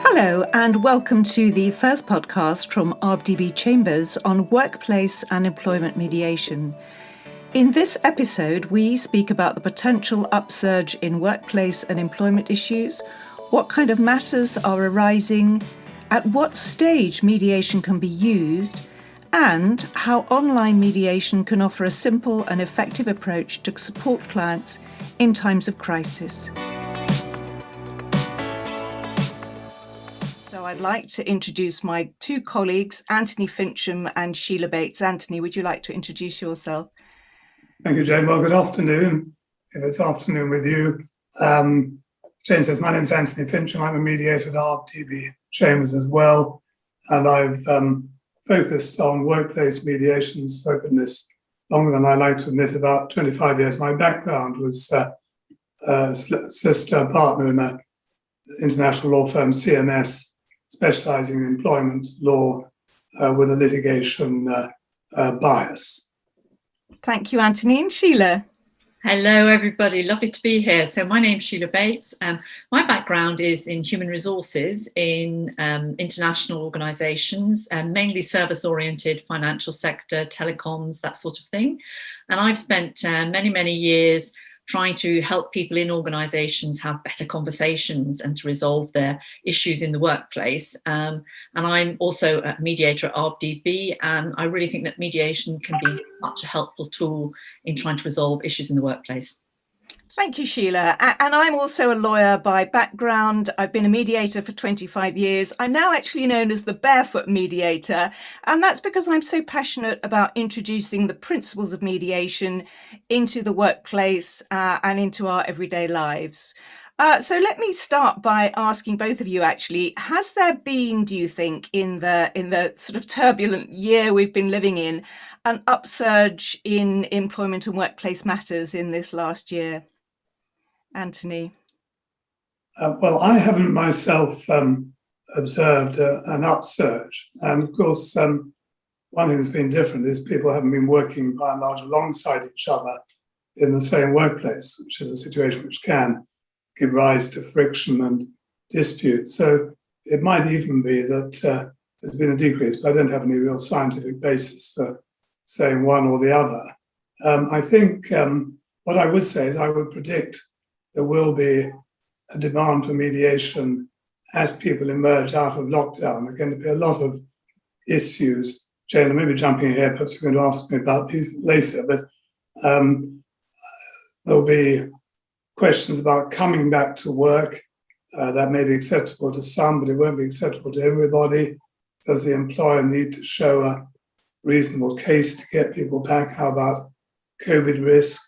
Hello, and welcome to the first podcast from ArbDB Chambers on workplace and employment mediation. In this episode, we speak about the potential upsurge in workplace and employment issues, what kind of matters are arising, at what stage mediation can be used, and how online mediation can offer a simple and effective approach to support clients in times of crisis. So I'd like to introduce my two colleagues, Anthony Fincham and Sheila Bates. Anthony, would you like to introduce yourself? Thank you, Jane. Well, good afternoon, if it's afternoon with you. Jane says, my name is Anthony Fincham. I'm a mediator at ArbDB Chambers as well. And I've focused on workplace mediations for goodness longer than I like to admit, about 25 years. My background was solicitor partner in an international law firm, CMS, specializing in employment law with a litigation bias. Thank you, Anthony. And Sheila? Hello, everybody. Lovely to be here. So my name's Sheila Bates. My background is in human resources in international organisations, mainly service-oriented, financial sector, telecoms, that sort of thing. And I've spent many, many years trying to help people in organisations have better conversations and to resolve their issues in the workplace. And I'm also a mediator at ArbDB, and I really think that mediation can be such a helpful tool in trying to resolve issues in the workplace. Thank you, Sheila. And I'm also a lawyer by background. I've been a mediator for 25 years. I'm now actually known as the barefoot mediator. And that's because I'm so passionate about introducing the principles of mediation into the workplace and into our everyday lives. So let me start by asking both of you, actually, has there been, do you think, in the sort of turbulent year we've been living in, an upsurge in employment and workplace matters in this last year? Anthony? Well, I haven't myself observed an upsurge. And of course, one thing that's been different is people haven't been working by and large alongside each other in the same workplace, which is a situation which can give rise to friction and dispute. So it might even be that there's been a decrease, but I don't have any real scientific basis for saying one or the other. I think what I would say is I would predict there will be a demand for mediation as people emerge out of lockdown. There are going to be a lot of issues. Jane, I may be jumping ahead, perhaps you're going to ask me about these later, but there'll be questions about coming back to work. That may be acceptable to some, but it won't be acceptable to everybody. Does the employer need to show a reasonable case to get people back? How about COVID risk?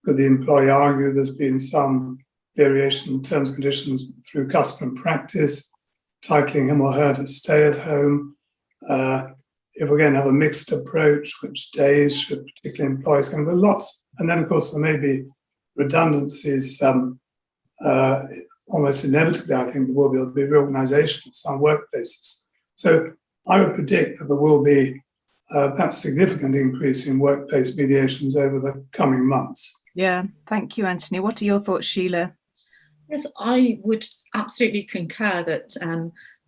Could the employee argue there's been some variation in terms and conditions through custom and practice, titling him or her to stay at home? If we're going to have a mixed approach, which days should particular employees come? There are lots. And then, of course, there may be redundancies. Almost inevitably, I think there will be reorganization of some workplaces. So I would predict that there will be perhaps a significant increase in workplace mediations over the coming months. Yeah, thank you, Anthony. What are your thoughts, Sheila? Yes, I would absolutely concur that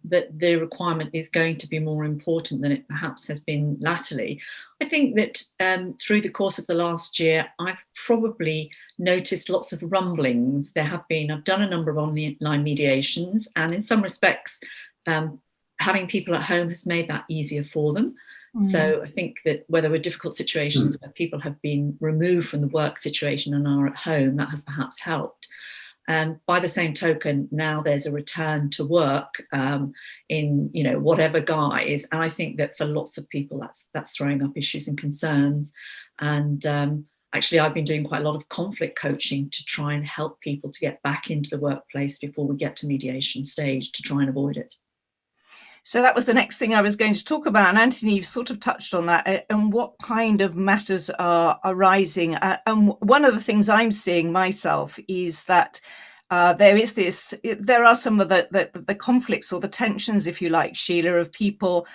that the requirement is going to be more important than it perhaps has been latterly. I think that through the course of the last year, I've probably noticed lots of rumblings. I've done a number of online mediations, and in some respects, having people at home has made that easier for them. So I think that where there were difficult situations where people have been removed from the work situation and are at home, that has perhaps helped. By the same token, now there's a return to work in whatever guise, and I think that for lots of people that's throwing up issues and concerns. And actually, I've been doing quite a lot of conflict coaching to try and help people to get back into the workplace before we get to mediation stage to try and avoid it. So that was the next thing I was going to talk about. And Anthony, you've sort of touched on that and what kind of matters are arising. And one of the things I'm seeing myself is that there are some of the conflicts or the tensions, if you like, Sheila, of people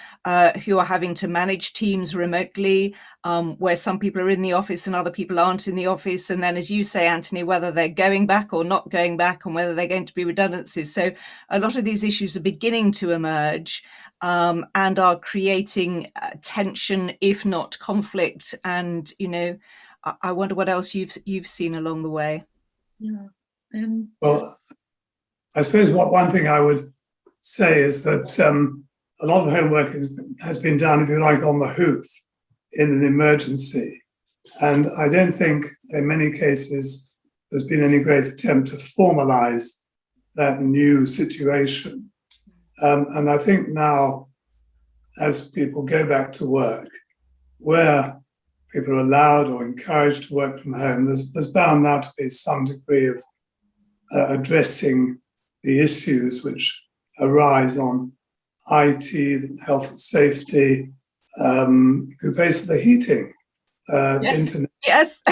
who are having to manage teams remotely, where some people are in the office and other people aren't in the office. And then, as you say, Anthony, whether they're going back or not going back, and whether they're going to be redundancies. So a lot of these issues are beginning to emerge and are creating tension, if not conflict. And, I wonder what else you've seen along the way. Yeah. Well, I suppose one thing I would say is that a lot of homework has been done, if you like, on the hoof in an emergency. And I don't think in many cases there's been any great attempt to formalise that new situation. And I think now, as people go back to work, where people are allowed or encouraged to work from home, there's bound now to be some degree of addressing the issues which arise on IT, health and safety, who pays for the heating, Yes. internet. Yes.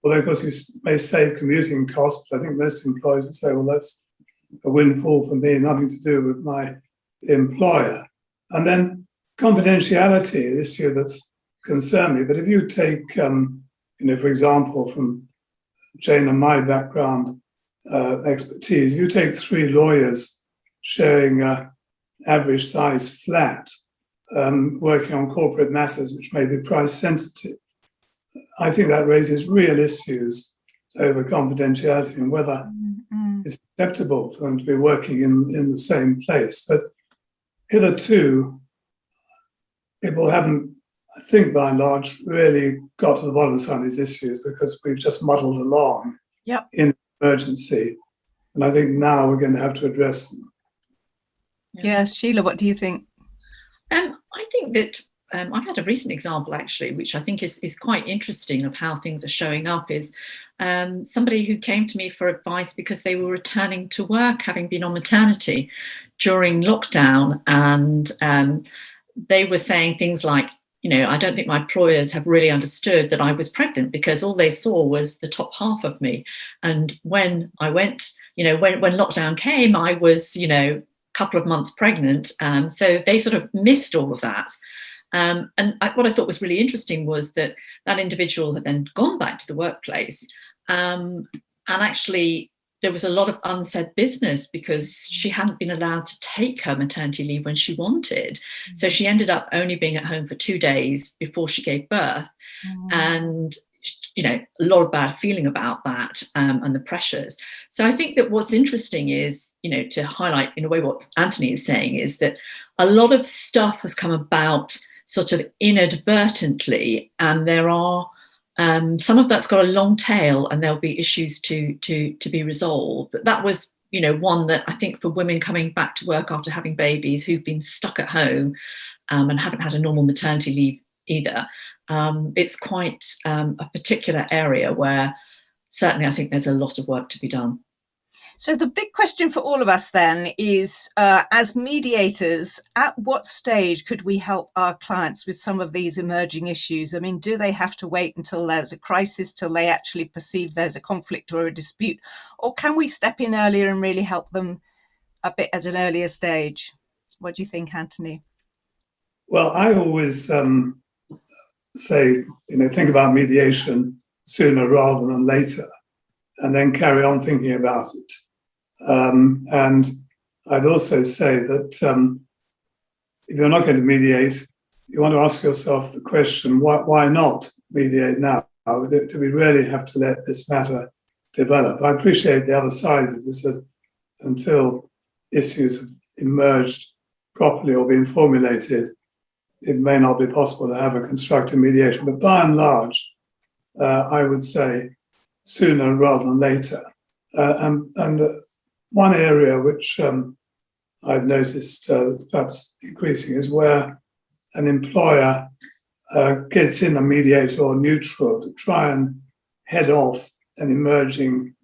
Although, of course, you may save commuting costs, but I think most employers would say, well, that's a windfall for me, nothing to do with my employer. And then confidentiality, an issue that's concerned me. But if you take, for example, from Jane and my background expertise, if you take 3 lawyers sharing an average size flat, working on corporate matters which may be price sensitive, I think that raises real issues over confidentiality and whether it's acceptable for them to be working in the same place. But hitherto, people haven't, I think by and large, really got to the bottom of some of these issues because we've just muddled along in emergency. And I think now we're going to have to address them. Yeah, Sheila, what do you think? I think that I've had a recent example, actually, which I think is quite interesting of how things are showing up, is somebody who came to me for advice because they were returning to work, having been on maternity during lockdown. And they were saying things like, I don't think my employers have really understood that I was pregnant because all they saw was the top half of me. And when I went, when lockdown came, I was, a couple of months pregnant. So they sort of missed all of that. And what I thought was really interesting was that individual had then gone back to the workplace. And actually, there was a lot of unsaid business because she hadn't been allowed to take her maternity leave when she wanted. So she ended up only being at home for 2 days before she gave birth. And, a lot of bad feeling about that and the pressures. So I think that what's interesting is, to highlight in a way what Anthony is saying is that a lot of stuff has come about sort of inadvertently, and there are some of that's got a long tail and there'll be issues to be resolved. But that was, one that I think for women coming back to work after having babies who've been stuck at home and haven't had a normal maternity leave either, it's quite a particular area where certainly I think there's a lot of work to be done. So the big question for all of us then is, as mediators, at what stage could we help our clients with some of these emerging issues? I mean, do they have to wait until there's a crisis, till they actually perceive there's a conflict or a dispute? Or can we step in earlier and really help them a bit at an earlier stage? What do you think, Anthony? Well, I always say, think about mediation sooner rather than later, and then carry on thinking about it. And I'd also say that if you're not going to mediate, you want to ask yourself the question, why not mediate now? Do we really have to let this matter develop? I appreciate the other side of this, that until issues have emerged properly or been formulated, it may not be possible to have a constructive mediation. But by and large, I would say sooner rather than later. And one area which I've noticed perhaps increasing is where an employer gets in a mediator or neutral to try and head off an emerging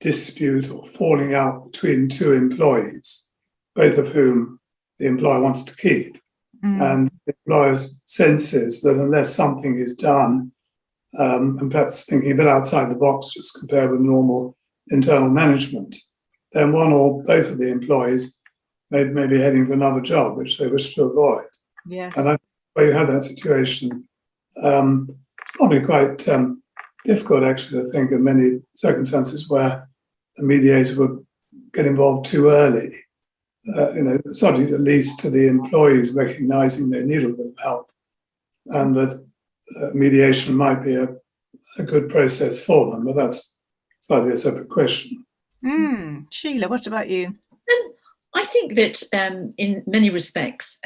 dispute or falling out between 2 employees, both of whom the employer wants to keep. And the employer's senses that unless something is done, and perhaps thinking a bit outside the box, just compared with normal internal management, then one or both of the employees may be heading for another job, which they wish to avoid. Yes. And I think where you have that situation, probably quite difficult actually to think of many circumstances where the mediator would get involved too early. Subject at least to the employees recognising they need a little bit of help, and that mediation might be a good process for them, but that's slightly a separate question. Sheila, what about you? I think that in many respects,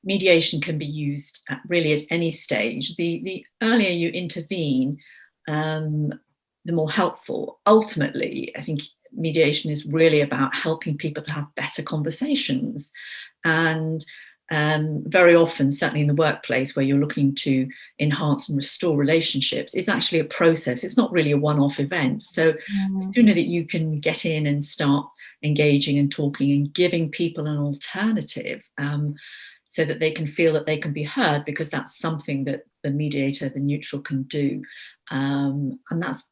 mediation can be used really at any stage. The earlier you intervene, the more helpful. Ultimately, I think mediation is really about helping people to have better conversations. And very often, certainly in the workplace where you're looking to enhance and restore relationships, it's actually a process. It's not really a one-off event. So the sooner that you can get in and start engaging and talking and giving people an alternative, so that they can feel that they can be heard, because that's something that the mediator, the neutral, can do. And that's,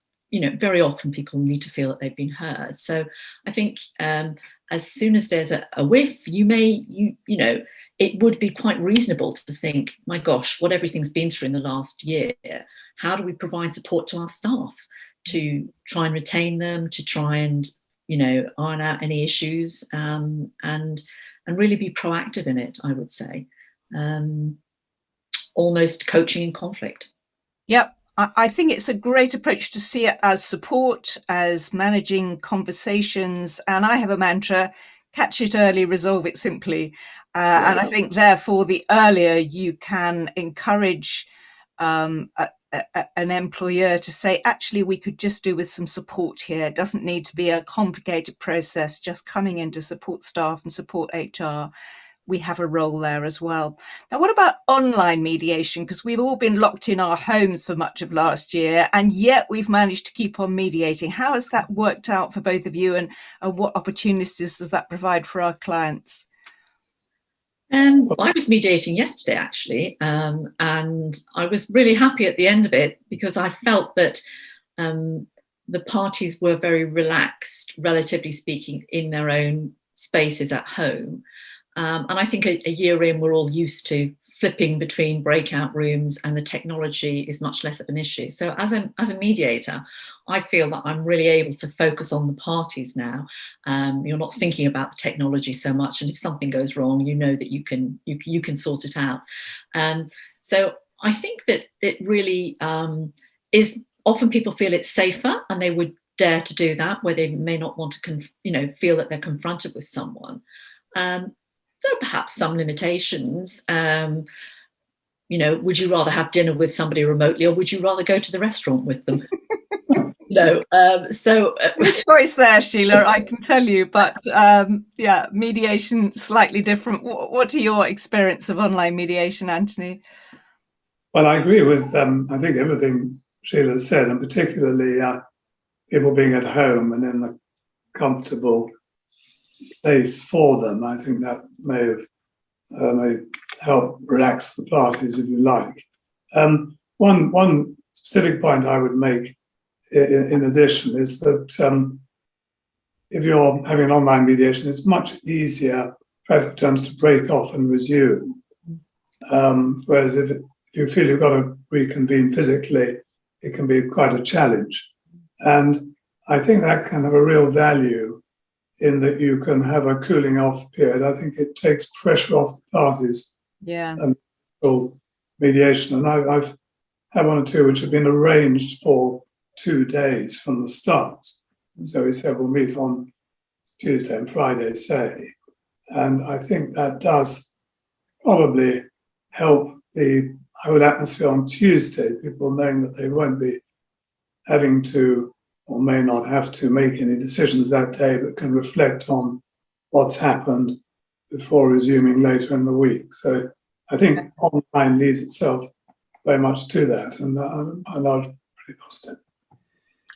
very often people need to feel that they've been heard. So I think as soon as there's a whiff, it would be quite reasonable to think, my gosh, what everything's been through in the last year, how do we provide support to our staff to try and retain them, to try and, iron out any issues, and really be proactive in it, I would say. Almost coaching in conflict. Yep. I think it's a great approach to see it as support, as managing conversations. And I have a mantra: catch it early, resolve it simply. And I think, therefore, the earlier you can encourage an employer to say, actually, we could just do with some support here. It doesn't need to be a complicated process, just coming in to support staff and support HR. We have a role there as well. Now, what about online mediation? Because we've all been locked in our homes for much of last year, and yet we've managed to keep on mediating. How has that worked out for both of you, and what opportunities does that provide for our clients? I was mediating yesterday, actually, and I was really happy at the end of it, because I felt that the parties were very relaxed, relatively speaking, in their own spaces at home. And I think a year in, we're all used to flipping between breakout rooms, and the technology is much less of an issue. So as a mediator, I feel that I'm really able to focus on the parties now. You're not thinking about the technology so much, and if something goes wrong, you know that you can sort it out. So I think that it really is. Often people feel it's safer, and they would dare to do that where they may not want to, feel that they're confronted with someone. There are perhaps some limitations. Would you rather have dinner with somebody remotely, or would you rather go to the restaurant with them? Good choice there, Sheila, I can tell you. But mediation slightly different. What are your experience of online mediation, Anthony? Well, I agree with I think everything Sheila said, and particularly people being at home and in a comfortable place for them. I think that may help relax the parties, if you like. One specific point I would make in addition is that if you're having an online mediation, it's much easier, practical terms, to break off and resume. Whereas if you feel you've got to reconvene physically, it can be quite a challenge. And I think that can have a real value in that you can have a cooling off period. I think it takes pressure off the parties. Yeah. And mediation. And I've had one or two which have been arranged for 2 days from the start. So we said we'll meet on Tuesday and Friday, say. And I think that does probably help the whole atmosphere on Tuesday, people knowing that they won't be having to, or may not have to, make any decisions that day, but can reflect on what's happened before resuming later in the week. So I think online leads itself very much to that, and I'm pretty positive.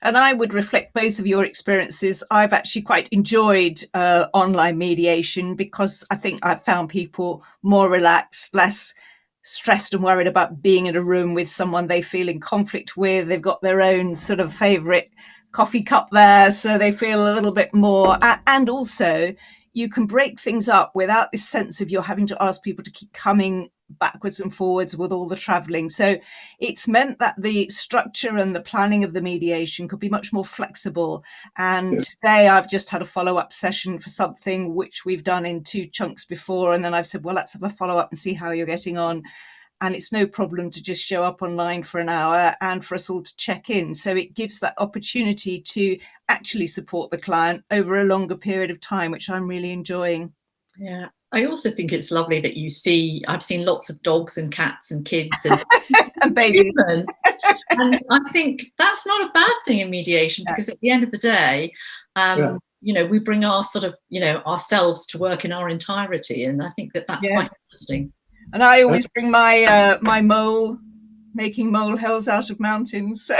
And I would reflect both of your experiences. I've actually quite enjoyed online mediation, because I think I've found people more relaxed, less stressed and worried about being in a room with someone they feel in conflict with. They've got their own sort of favourite coffee cup there, so they feel a little bit more. And also, you can break things up without this sense of you're having to ask people to keep coming backwards and forwards with all the traveling. So it's meant that the structure and the planning of the mediation could be much more flexible. And today I've just had a follow-up session for something which we've done in 2 chunks before. And then I've said, well, let's have a follow-up and see how you're getting on. And it's no problem to just show up online for an hour and for us all to check in. So it gives that opportunity to actually support the client over a longer period of time, which I'm really enjoying. Yeah. I also think it's lovely that I've seen lots of dogs and cats and kids and, and babies. And I think that's not a bad thing in mediation, because at the end of the day, we bring our sort of, ourselves to work in our entirety. And I think that's quite interesting. And I always bring my my mole, making molehills out of mountains. So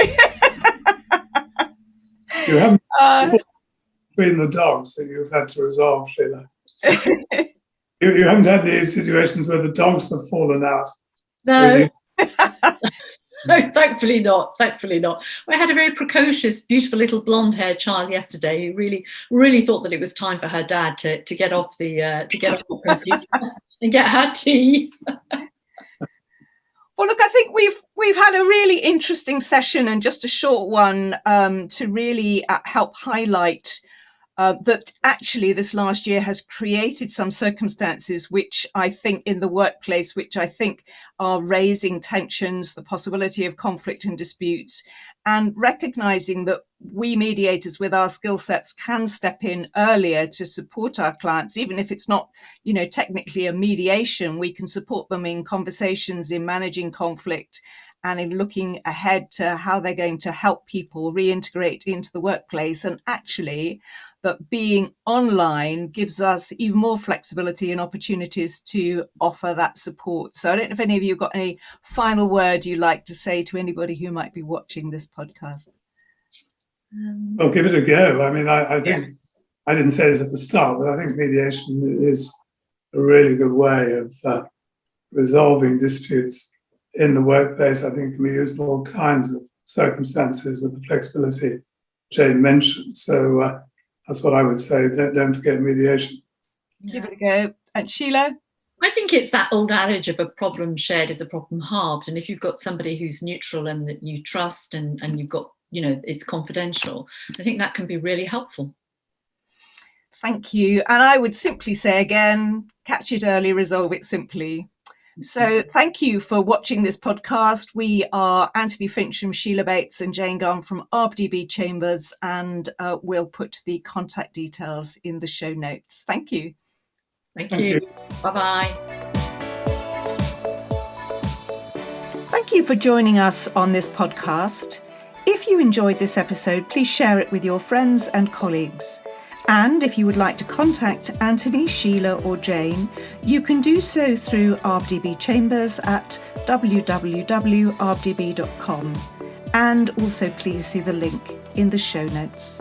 you haven't between the dogs that you've had to resolve, Sheila. You haven't had any situations where the dogs have fallen out? No. No, thankfully not. Thankfully not. I had a very precocious, beautiful little blonde-haired child yesterday who really, really thought that it was time for her dad to get off the computer and get her tea. Well, look, I think we've had a really interesting session, and just a short one to really help highlight that actually this last year has created some circumstances which I think in the workplace, which I think are raising tensions, the possibility of conflict and disputes, and recognizing that we mediators with our skill sets can step in earlier to support our clients, even if it's not, technically a mediation. We can support them in conversations, in managing conflict, and in looking ahead to how they're going to help people reintegrate into the workplace. And actually, that being online gives us even more flexibility and opportunities to offer that support. So I don't know if any of you have got any final word you'd like to say to anybody who might be watching this podcast. Well, give it a go. I mean, I think I didn't say this at the start, but I think mediation is a really good way of resolving disputes in the workplace. I think it can be used in all kinds of circumstances with the flexibility Jane mentioned. So that's what I would say. Don't forget mediation. Give it a go. And Sheila? I think it's that old adage of a problem shared is a problem halved. And if you've got somebody who's neutral and that you trust and you've got, it's confidential, I think that can be really helpful. Thank you. And I would simply say again, catch it early, resolve it simply. So thank you for watching this podcast. We are Anthony Fincham, Sheila Bates and Jane Gunn from ArbDB Chambers, and we'll put the contact details in the show notes. Thank you. Thank you. Bye-bye. Thank you for joining us on this podcast. If you enjoyed this episode, please share it with your friends and colleagues. And if you would like to contact Anthony, Sheila or Jane, you can do so through ArbDB Chambers at www.arbdb.com. And also please see the link in the show notes.